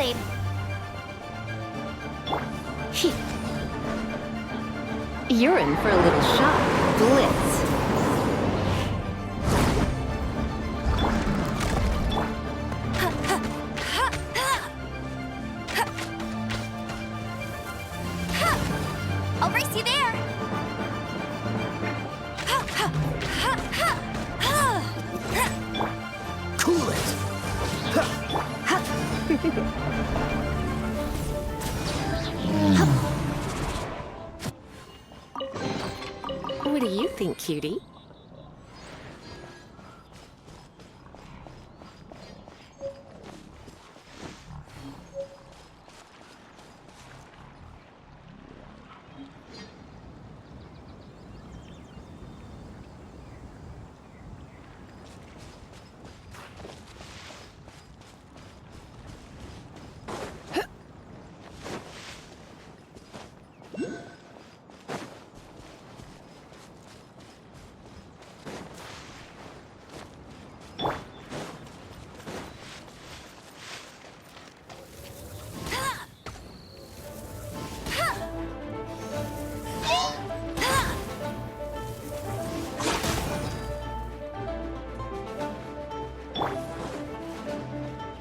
blade. You're in for a little shock. Blitz. I'll race you there. Cool it! What do you think, cutie?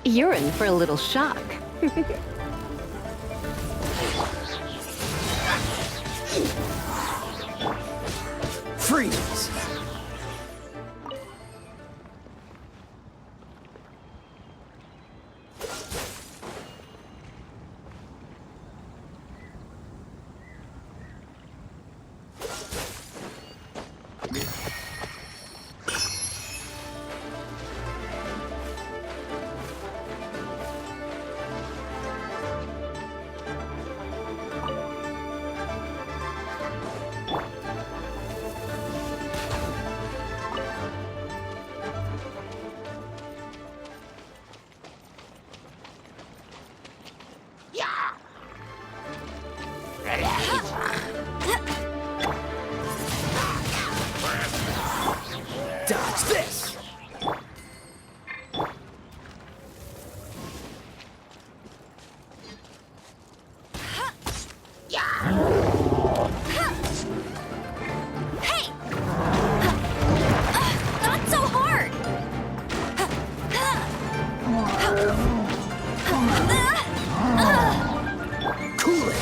You're in for a little shock. Freeze! Dodge this! Hey! Not so hard! Cool it!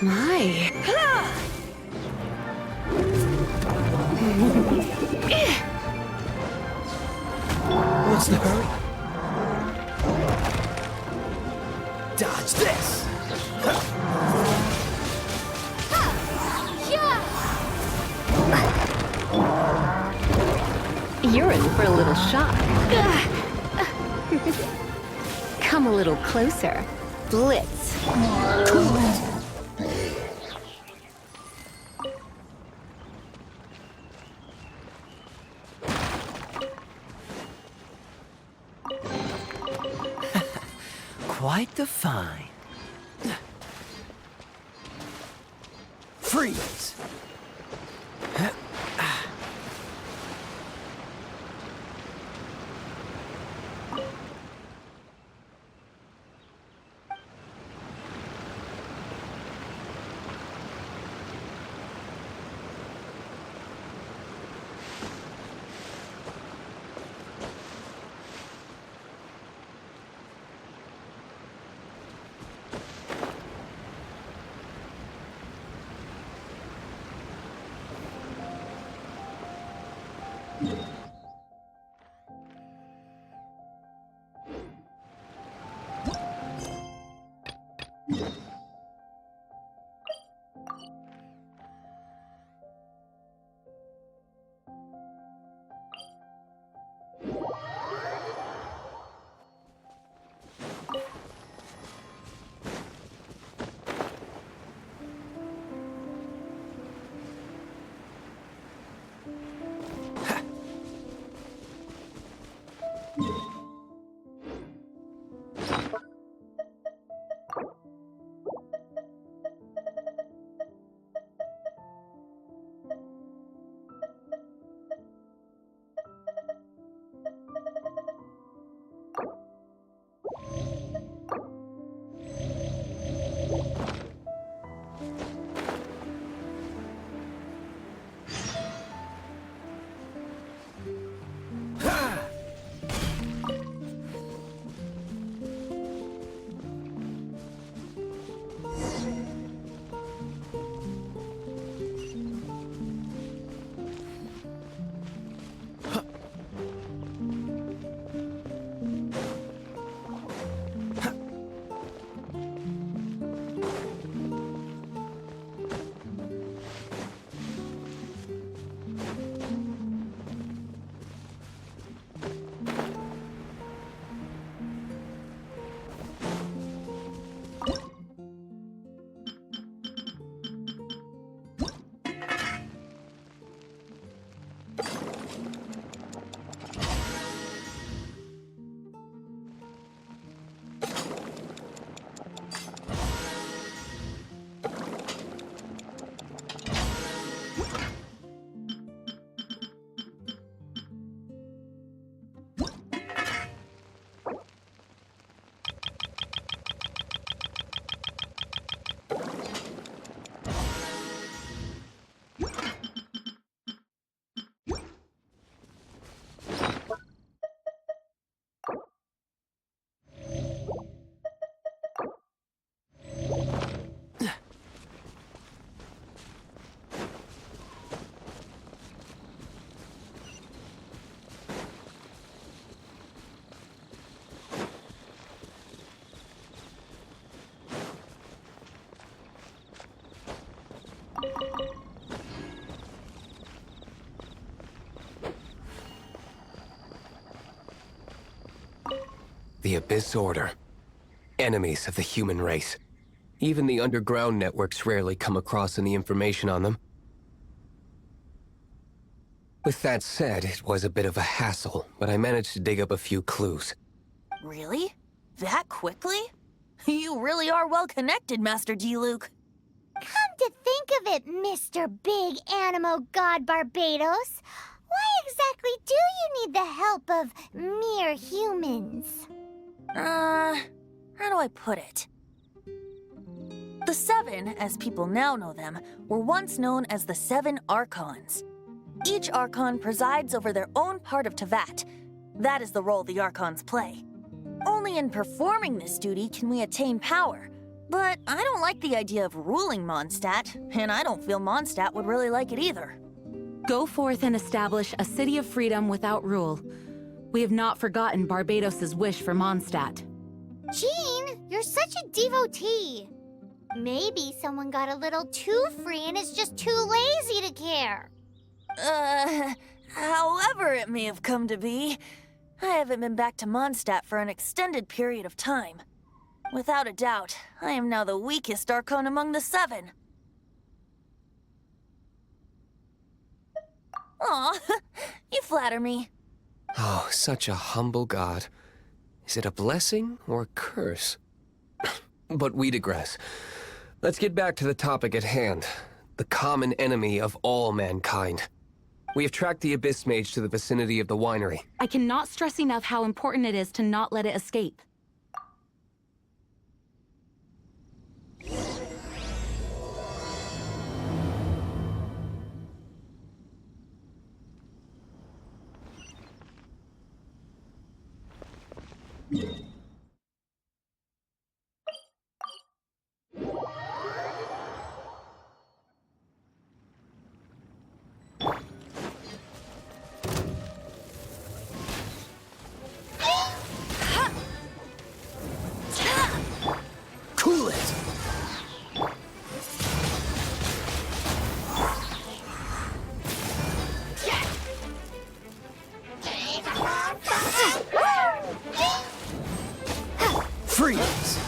My. What's the hurry? Dodge this! You're in for a little shock. Come a little closer. Blitz. Cool it! Quite the find. Freeze! The Abyss Order. Enemies of the human race. Even the underground networks rarely come across any information on them. With that said, it was a bit of a hassle, but I managed to dig up a few clues. Really? That quickly? You really are well connected, Master D-Luke. Come to think of it, Mr. Big Animo God Barbados, why exactly do you need the help of mere humans? How do I put it? The Seven, as people now know them, were once known as the Seven Archons. Each Archon presides over their own part of Teyvat. That is the role the Archons play. Only in performing this duty can we attain power. But I don't like the idea of ruling Mondstadt, and I don't feel Mondstadt would really like it either. Go forth and establish a city of freedom without rule. We have not forgotten Barbados' wish for Mondstadt. Jean, you're such a devotee. Maybe someone got a little too free and is just too lazy to care. However it may have come to be, I haven't been back to Mondstadt for an extended period of time. Without a doubt, I am now the weakest Archon among the Seven. Aw, you flatter me. Oh, such a humble god. Is it a blessing or a curse? But we digress. Let's get back to the topic at hand. The common enemy of all mankind. We have tracked the Abyss Mage to the vicinity of the winery. I cannot stress enough how important it is to not let it escape. Cool it! Freeze!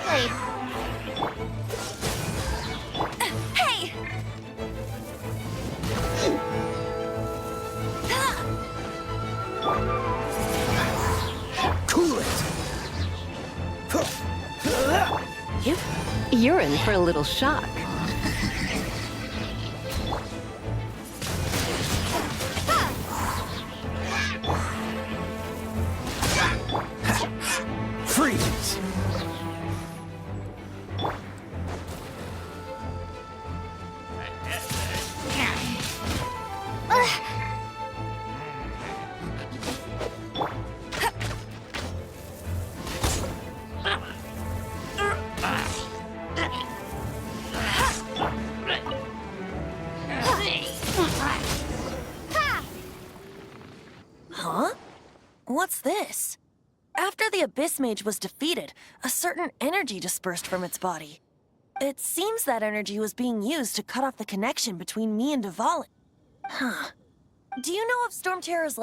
Wait, Hey! Cool it! You're in for a little shock. Freeze! Huh? What's this? After the Abyss Mage was defeated, a certain energy dispersed from its body. It seems that energy was being used to cut off the connection between me and Dvalin. Huh. Do you know of Storm Terror's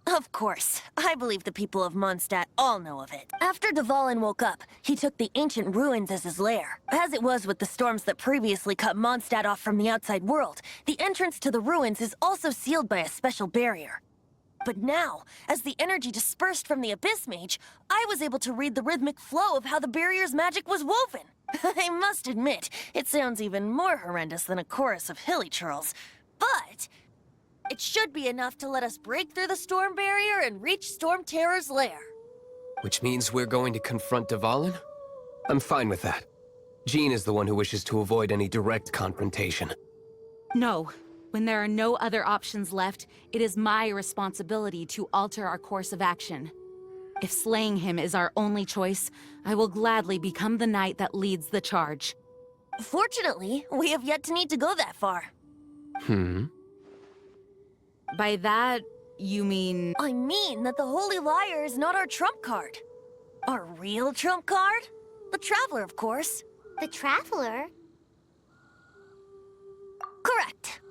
Of course. I believe the people of Mondstadt all know of it. After Dvalin woke up, he took the ancient ruins as his lair. As it was with the storms that previously cut Mondstadt off from the outside world, the entrance to the ruins is also sealed by a special barrier. But now, as the energy dispersed from the Abyss Mage, I was able to read the rhythmic flow of how the barrier's magic was woven. I must admit, it sounds even more horrendous than a chorus of hilly churls. But it should be enough to let us break through the storm barrier and reach Storm Terror's lair. Which means we're going to confront Dvalin? I'm fine with that. Jean is the one who wishes to avoid any direct confrontation. No. When there are no other options left, it is my responsibility to alter our course of action. If slaying him is our only choice, I will gladly become the knight that leads the charge. Fortunately, we have yet to need to go that far. By that, you mean... I mean that the Holy Liar is not our trump card. Our real trump card? The Traveler, of course. The Traveler? Correct.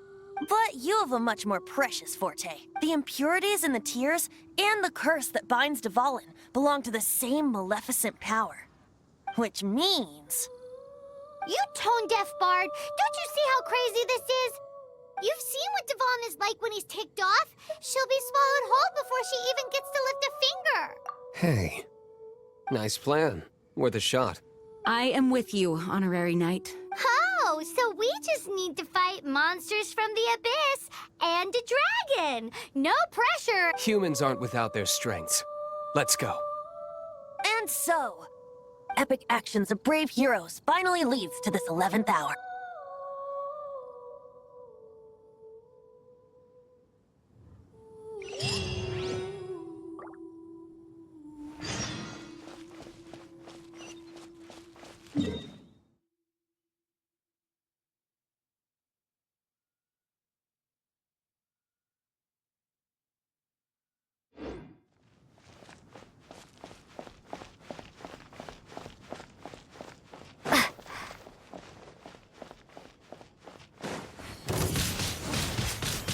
But you have a much more precious forte. The impurities in the tears and the curse that binds Dvalin belong to the same maleficent power. Which means... You tone-deaf bard! Don't you see how crazy this is? You've seen what Dvalin is like when he's ticked off. She'll be swallowed whole before she even gets to lift a finger. Hey. Nice plan. Worth a shot. I am with you, Honorary Knight. Oh, so we just need to fight monsters from the abyss and a dragon. No pressure. Humans aren't without their strengths. Let's go. And so, epic actions of brave heroes finally leads to this 11th hour.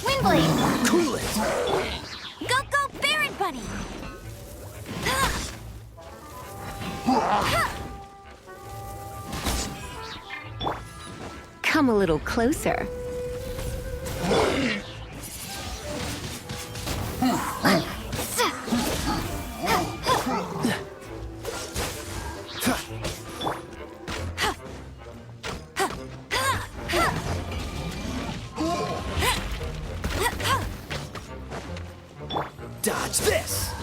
Windblade. Cool it! Go, Baron Bunny! Come a little closer. Dodge this!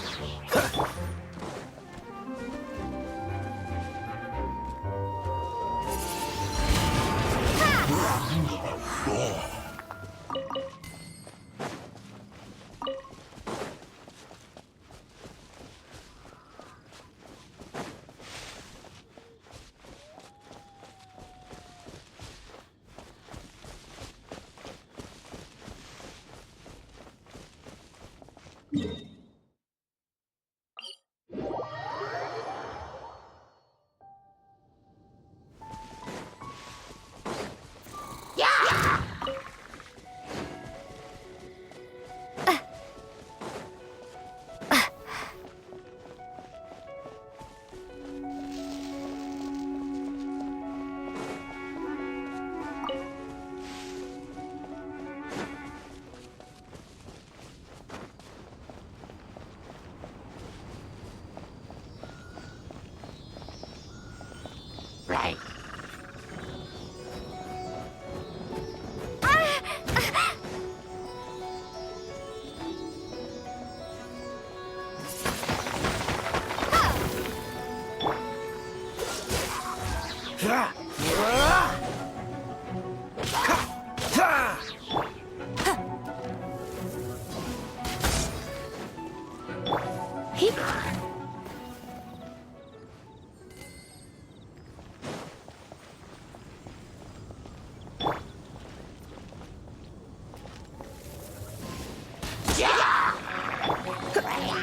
Right.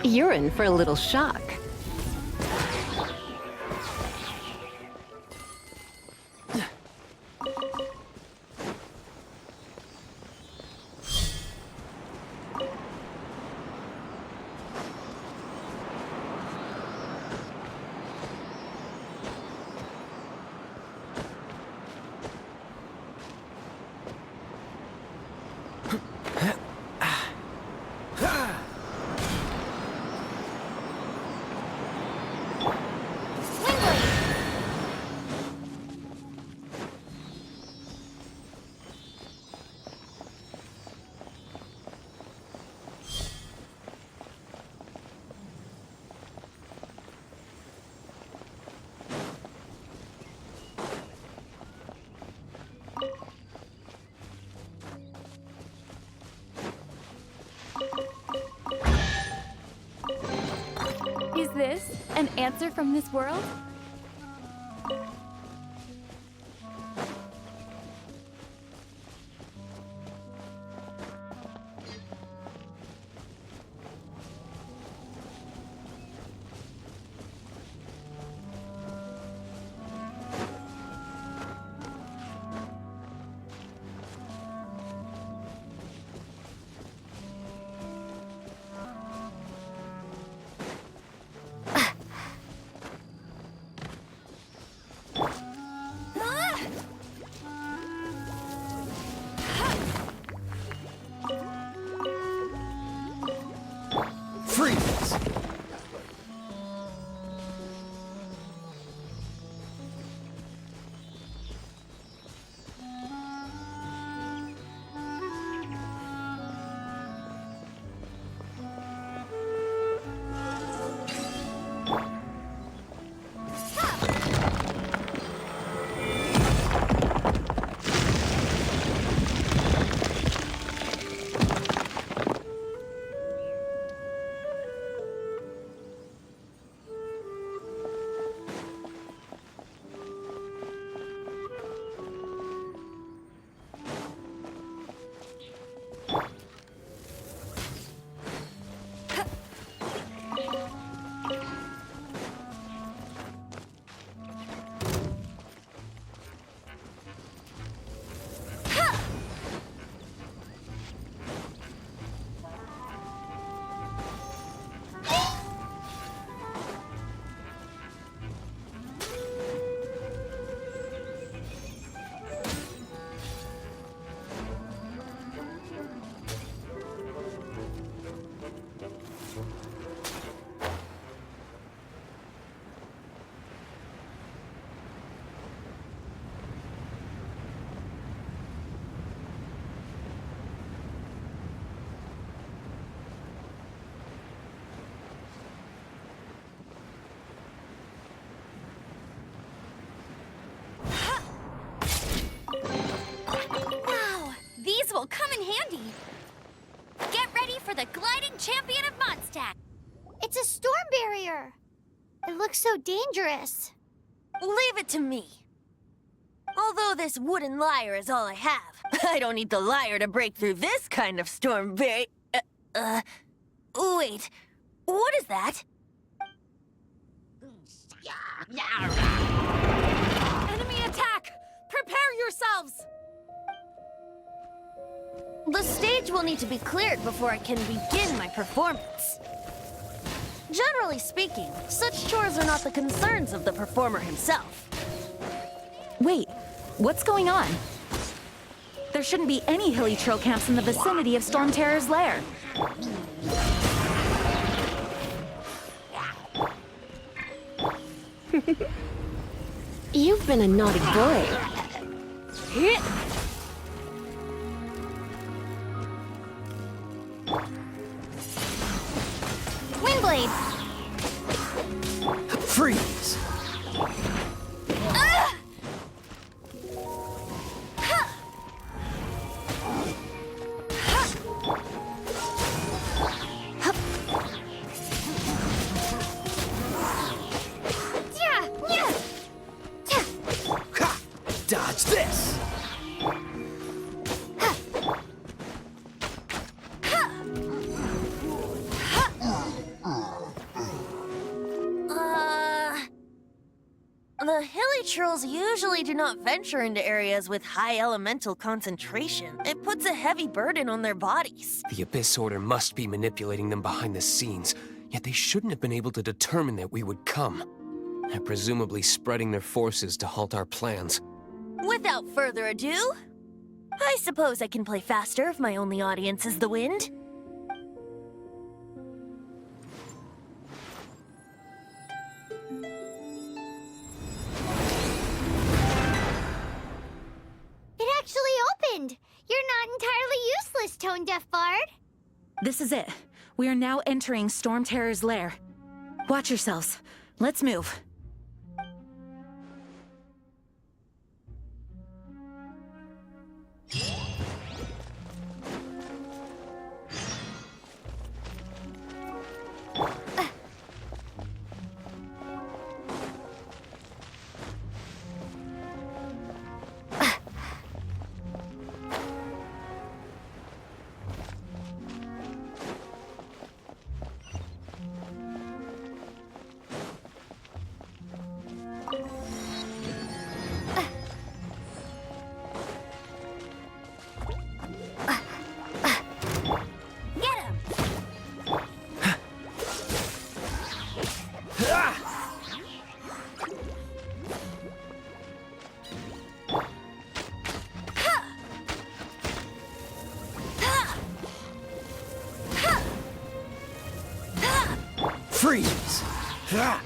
You're in for a little shock. Is this an answer from this world? Freeze! Wow, these will come in handy. Get ready for the gliding champion of Mondstadt. It's a storm barrier. It looks so dangerous. Leave it to me. Although this wooden lyre is all I have, I don't need the lyre to break through this kind of storm barrier. Wait, what is that? Enemy attack! Prepare yourselves! The stage will need to be cleared before I can begin my performance. Generally speaking, such chores are not the concerns of the performer himself. Wait, what's going on? There shouldn't be any hilly trail camps in the vicinity of Storm Terror's lair. You've been a naughty boy. Windblade! Freeze! Ha! Dodge this! The hilly trolls usually do not venture into areas with high elemental concentration. It puts a heavy burden on their bodies. The Abyss Order must be manipulating them behind the scenes, yet they shouldn't have been able to determine that we would come. They're presumably spreading their forces to halt our plans. Without further ado, I suppose I can play faster if my only audience is the wind. It actually opened! You're not entirely useless, Tone Deaf Bard. This is it. We are now entering Storm Terror's lair. Watch yourselves. Let's move. Freeze! Ha!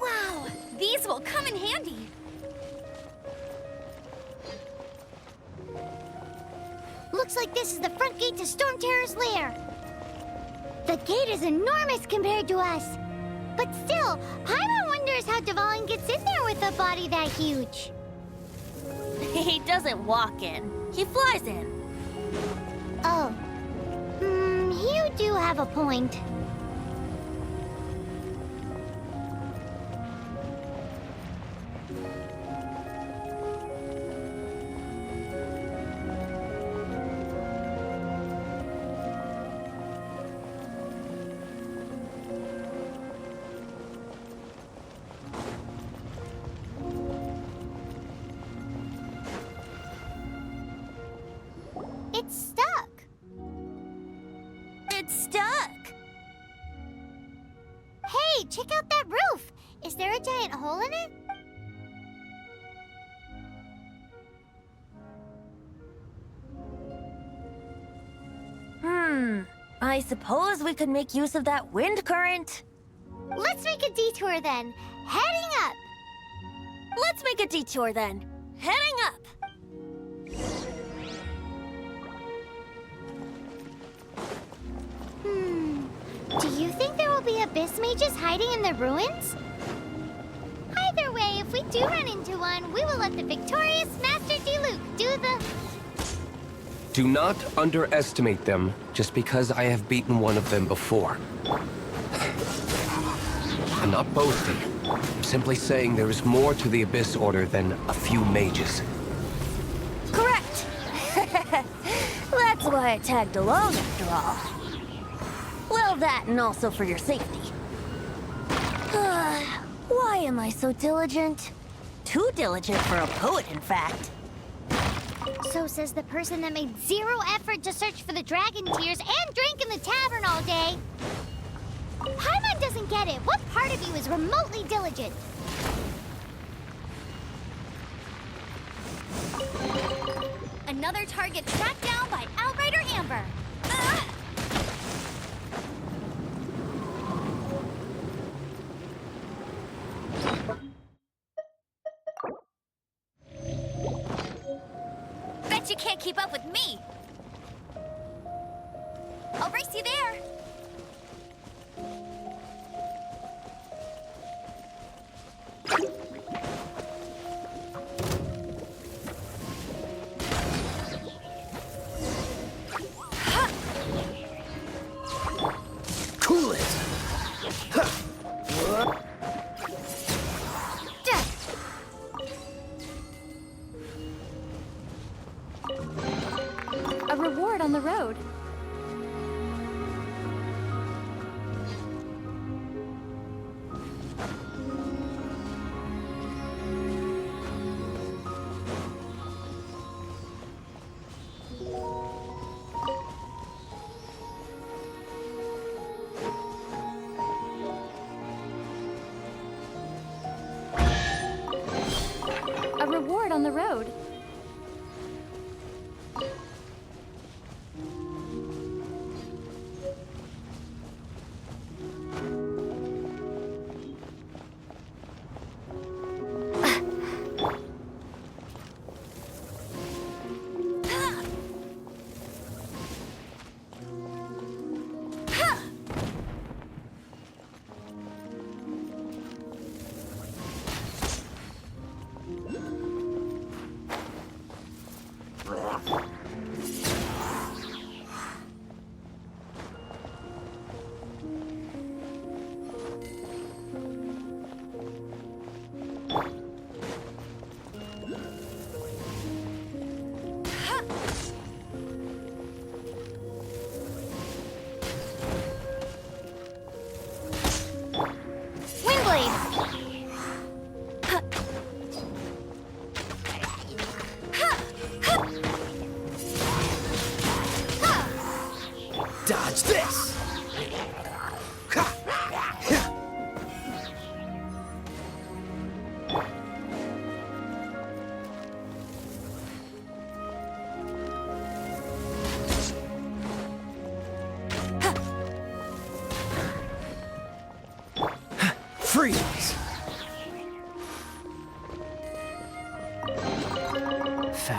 Wow, these will come in handy. Looks like this is the front gate to Storm Terror's lair. The gate is enormous compared to us. But still, Paimon wonders how Dvalin gets in there with a body that huge. He doesn't walk in. He flies in. Oh. You do have a point. It's stuck. It's stuck. Hey, check out that roof. Is there a giant hole in it? I suppose we could make use of that wind current. Let's make a detour then. Heading up. Let's make a detour then. Heading up. Do you think there will be abyss mages hiding in the ruins? Either way, if we do run into one, we will let the victorious Master Diluc do the... Do not underestimate them just because I have beaten one of them before. I'm not boasting. I'm simply saying there is more to the Abyss Order than a few mages. Correct. That's why I tagged along after all. Well, that and also for your safety. Why am I so diligent? Too diligent for a poet, in fact. So says the person that made zero effort to search for the dragon tears and drank in the tavern all day. Paimon doesn't get it. What part of you is remotely diligent? Another target tracked down by Outrider Amber. Bet you can't keep up with me. I'll race you there. Cool it! A reward on the road. A reward on the road.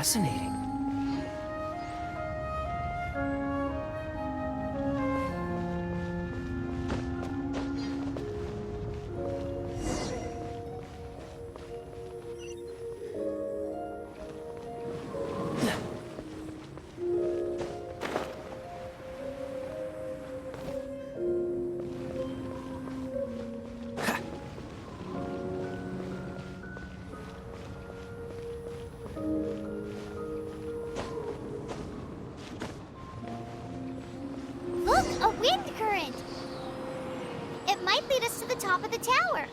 Fascinating. Look, a wind current! It might lead us to the top of the tower.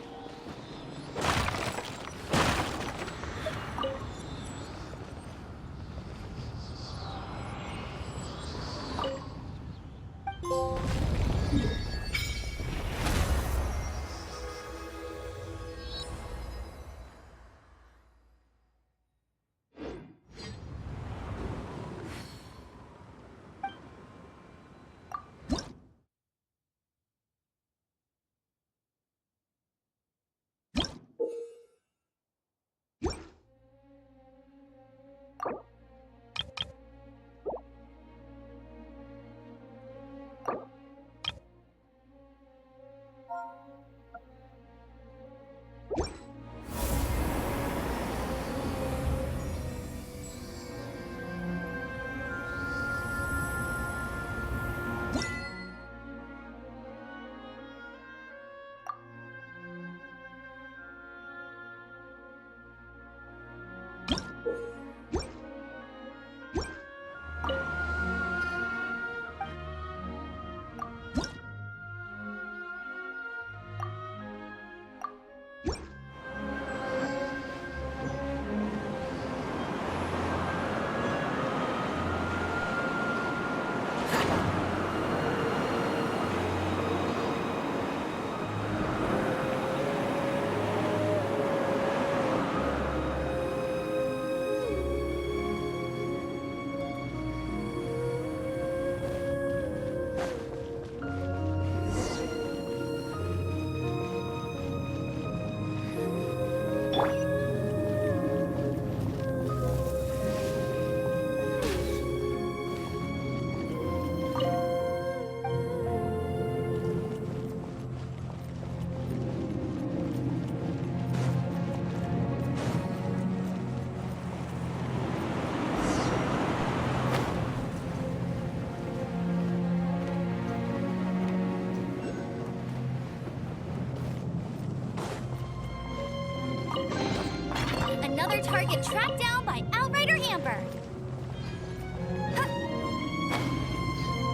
Another target tracked down by Outrider Amber.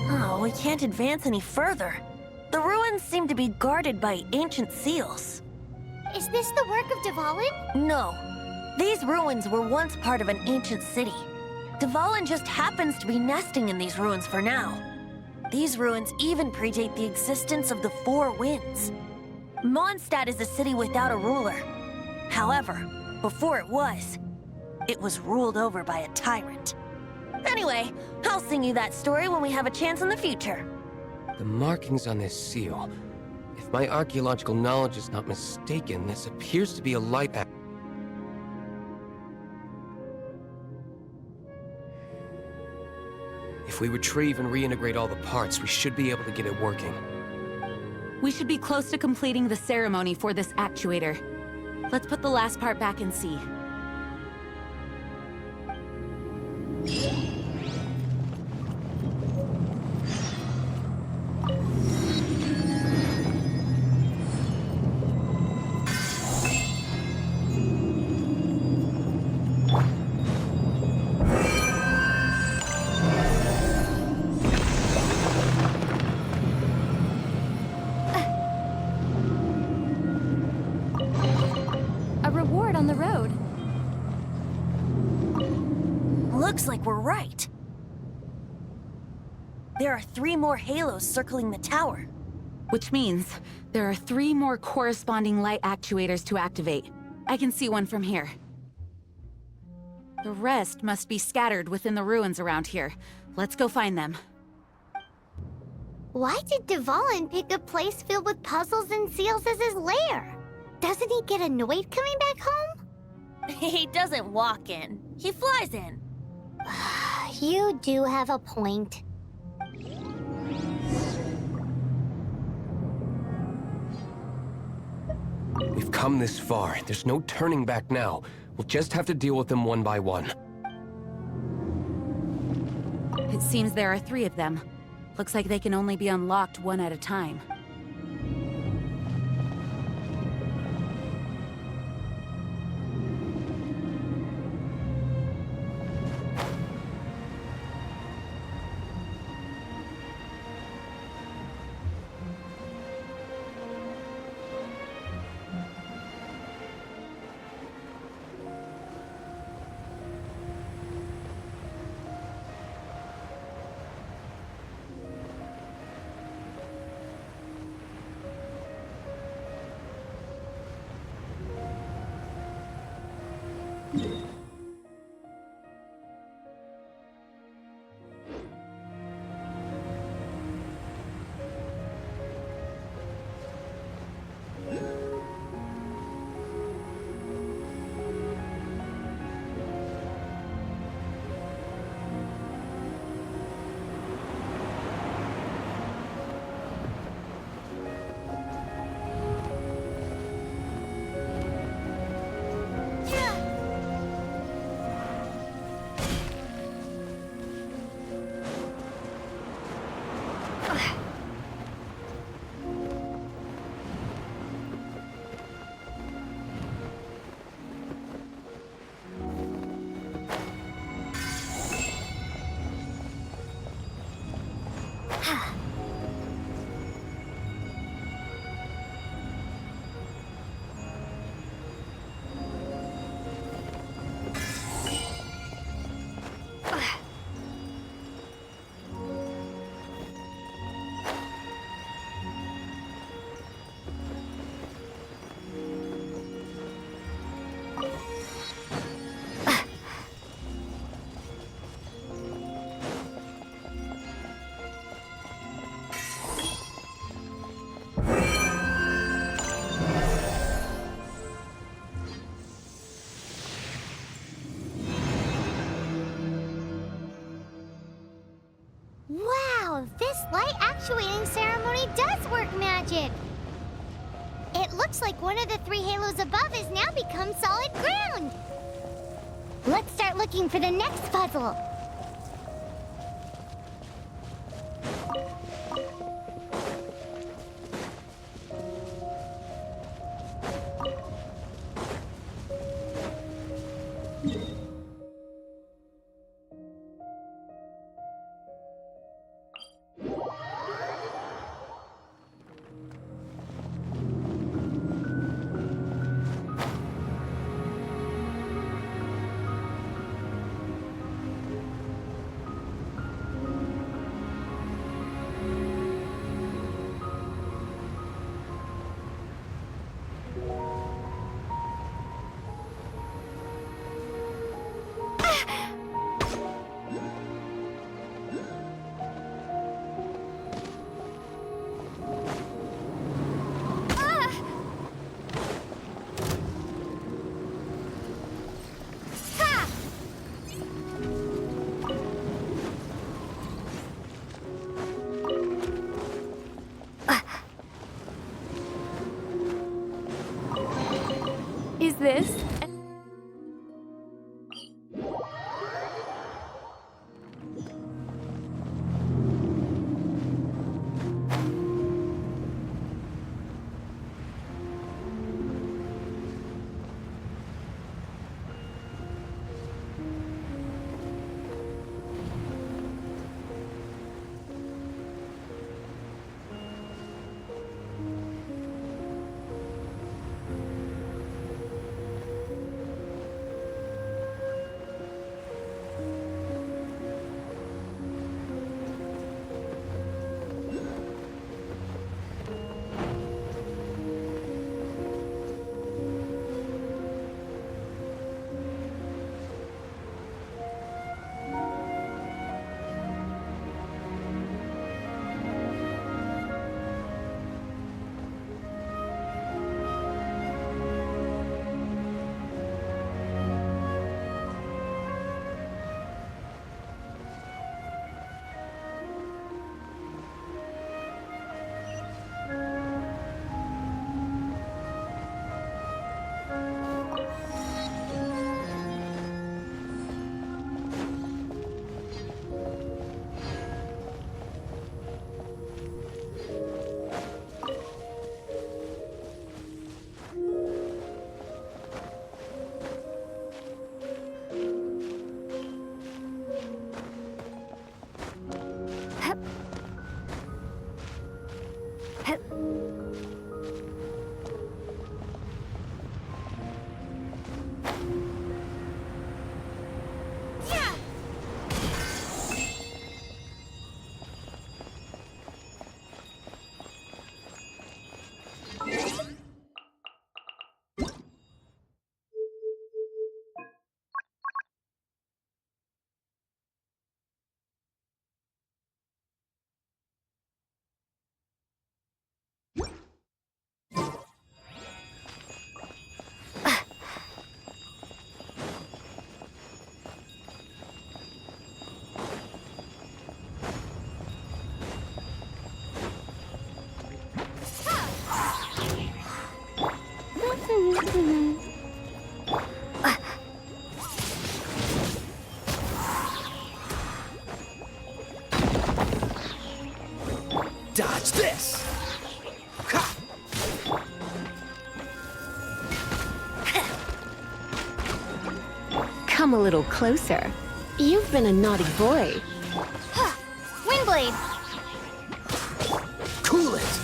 Oh, we can't advance any further. The ruins seem to be guarded by ancient seals. Is this the work of Dvalin? No. These ruins were once part of an ancient city. Dvalin just happens to be nesting in these ruins for now. These ruins even predate the existence of the Four Winds. Mondstadt is a city without a ruler. However, before it was ruled over by a tyrant. Anyway, I'll sing you that story when we have a chance in the future. The markings on this seal. If my archaeological knowledge is not mistaken, this appears to be a light act. If we retrieve and reintegrate all the parts, we should be able to get it working. We should be close to completing the ceremony for this actuator. Let's put the last part back and see. A reward on the road. Looks like we're right. There are 3 more halos circling the tower. Which means there are 3 more corresponding light actuators to activate. I can see one from here. The rest must be scattered within the ruins around here. Let's go find them. Why did Dvalin pick a place filled with puzzles and seals as his lair? Doesn't he get annoyed coming back home? He doesn't walk in. He flies in. You do have a point. We've come this far. There's no turning back now. We'll just have to deal with them one by one. It seems there are 3 of them. Looks like they can only be unlocked one at a time. Wow, this light actuating ceremony does work magic! It looks like one of the 3 halos above has now become solid ground! Let's start looking for the next puzzle! Is this? Dodge this! Ha! Come a little closer. You've been a naughty boy. Windblade! Cool it!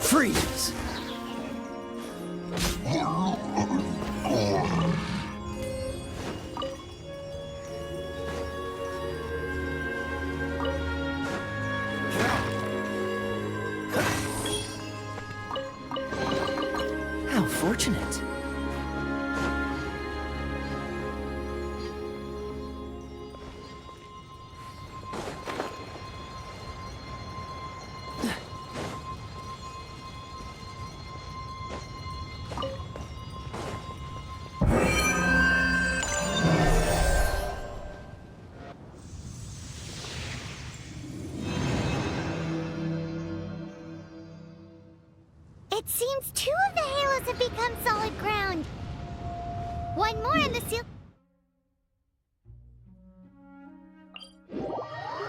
Freeze! How fortunate. It seems 2 of the halos have become solid ground. One more and the seal...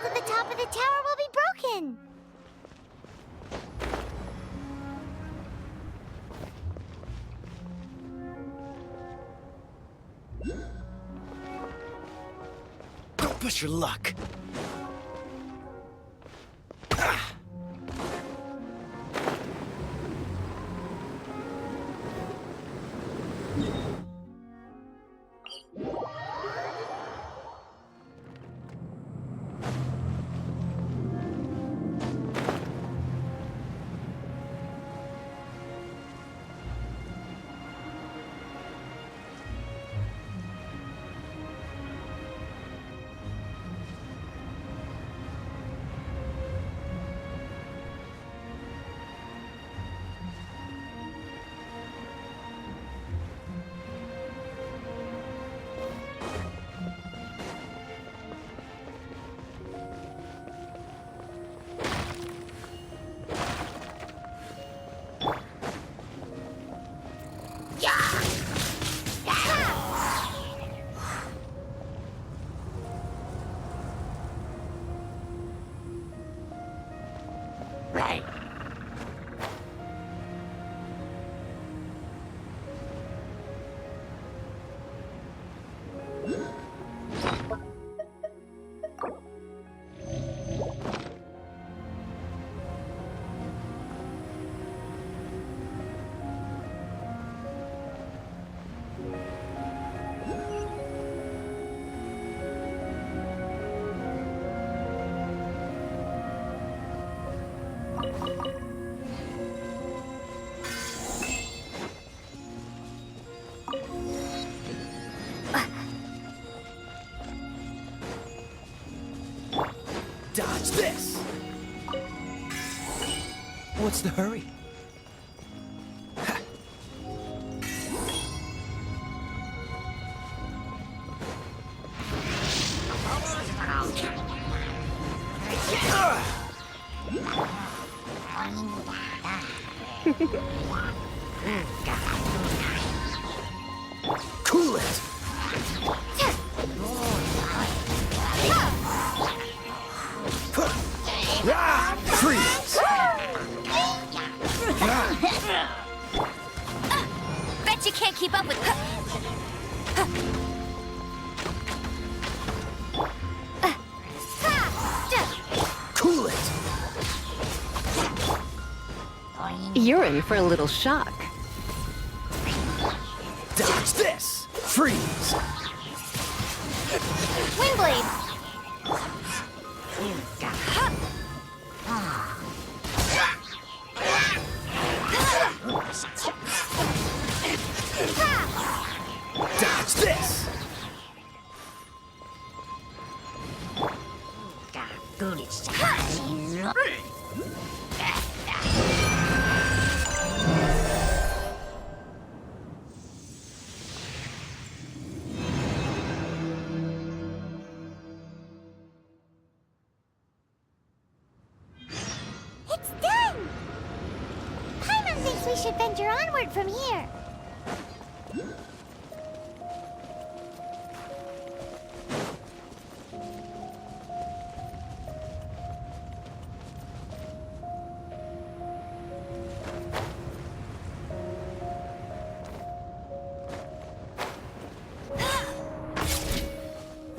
at the top of the tower will be broken. Don't push your luck. Dodge this! What's the hurry? Ha. Cool it! Freeze! Bet you can't keep up with. Cool it! You're in for a little shock. Dodge this! Freeze! Windblade. Dodge this! It's done! Paimon thinks we should venture onward from here.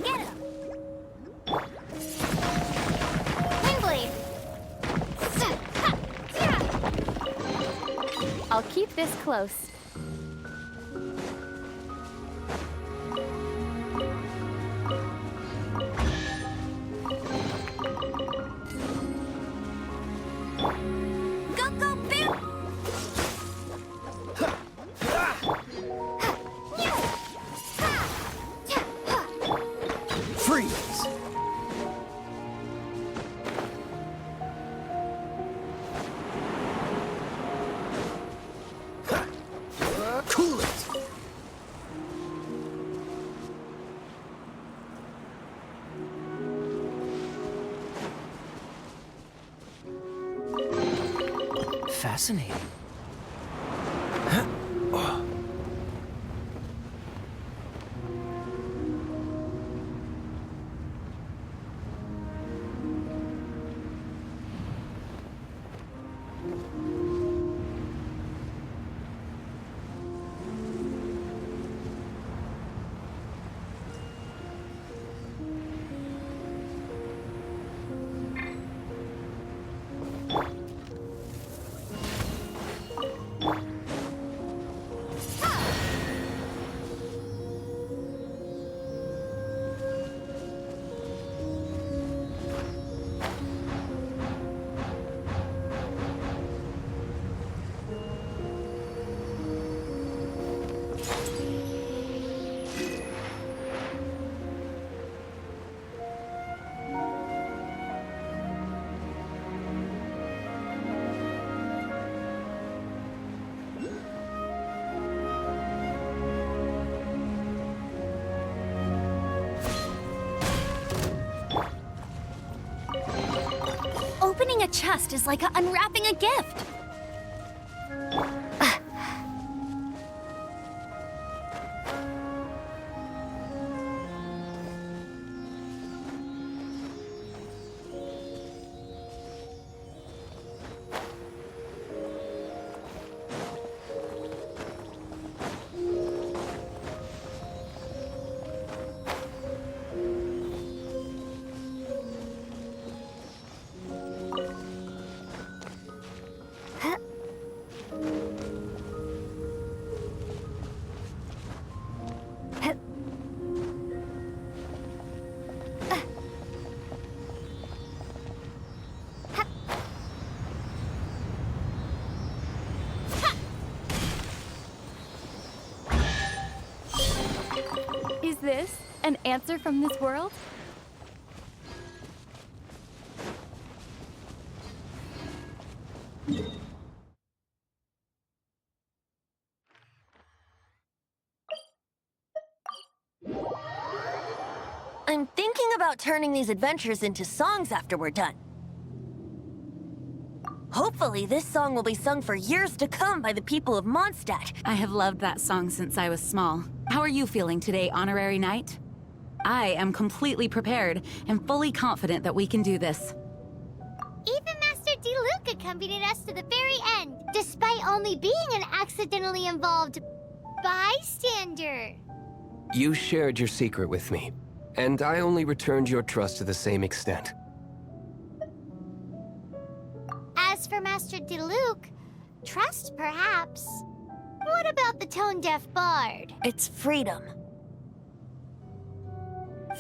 Get him. Windblade. I'll keep this close. Go, go, boom! Freeze! Cool it! Fascinating. Huh? Oh. Opening a chest is like unwrapping a gift. Is this an answer from this world? I'm thinking about turning these adventures into songs after we're done. Hopefully, this song will be sung for years to come by the people of Mondstadt. I have loved that song since I was small. How are you feeling today, Honorary Knight? I am completely prepared and fully confident that we can do this. Even Master Diluc accompanied us to the very end, despite only being an accidentally involved bystander. You shared your secret with me, and I only returned your trust to the same extent. As for Master Diluc, trust perhaps. What about the tone-deaf bard? It's freedom.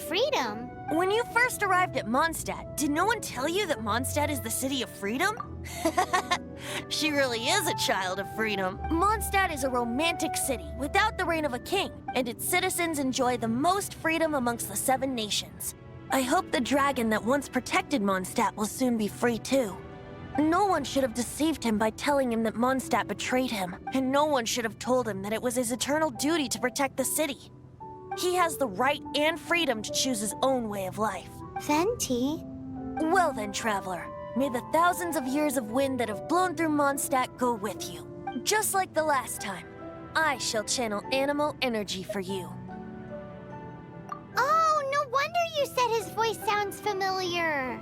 Freedom? When you first arrived at Mondstadt, did no one tell you that Mondstadt is the city of freedom? She really is a child of freedom. Mondstadt is a romantic city without the reign of a king, and its citizens enjoy the most freedom amongst the 7 nations. I hope the dragon that once protected Mondstadt will soon be free too. No one should have deceived him by telling him that Mondstadt betrayed him, and no one should have told him that it was his eternal duty to protect the city. He has the right and freedom to choose his own way of life. Venti? Well then, traveler, may the thousands of years of wind that have blown through Mondstadt go with you. Just like the last time, I shall channel animal energy for you. Oh, no wonder you said his voice sounds familiar.